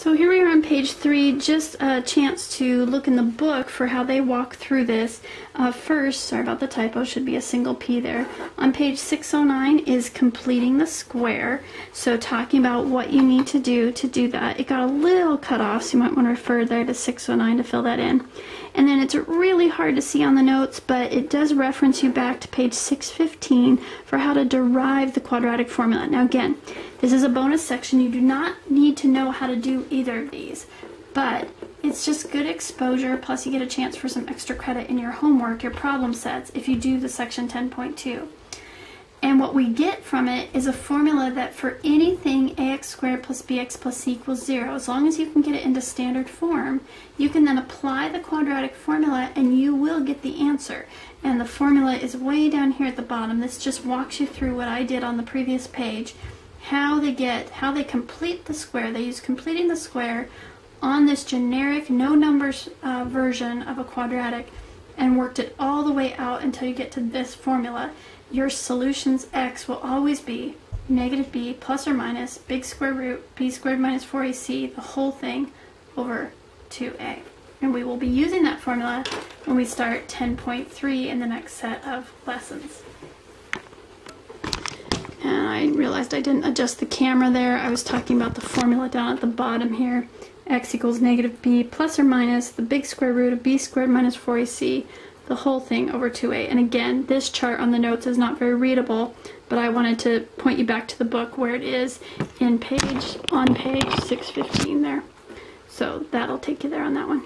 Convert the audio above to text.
So here we are on page 3, just a chance to look in the book for how they walk through this. First, sorry about the typo, should be a single P there. On page 609 is completing the square. So talking about what you need to do that. It got a little cut off, so you might want to refer there to 609 to fill that in. And then it's really hard to see on the notes, but it does reference you back to page 615 for how to derive the quadratic formula. Now again, this is a bonus section. You do not need to know how to do either of these, but it's just good exposure, plus you get a chance for some extra credit in your homework, your problem sets, if you do the section 10.2. And what we get from it is a formula that for anything ax squared plus bx plus c equals 0, as long as you can get it into standard form, you can then apply the quadratic formula and you will get the answer. And the formula is way down here at the bottom. This just walks you through what I did on the previous page, how they complete the square. They use completing the square on this generic no numbers version of a quadratic and worked it all the way out until you get to this formula. Your solutions x will always be negative b plus or minus big square root b squared minus 4ac, the whole thing, over 2a. And we will be using that formula when we start 10.3 in the next set of lessons. And I realized I didn't adjust the camera there. I was talking about the formula down at the bottom here. X equals negative b plus or minus the big square root of b squared minus 4ac, the whole thing over 2a. And again, this chart on the notes is not very readable, but I wanted to point you back to the book where it is on page 615 there. So that'll take you there on that one.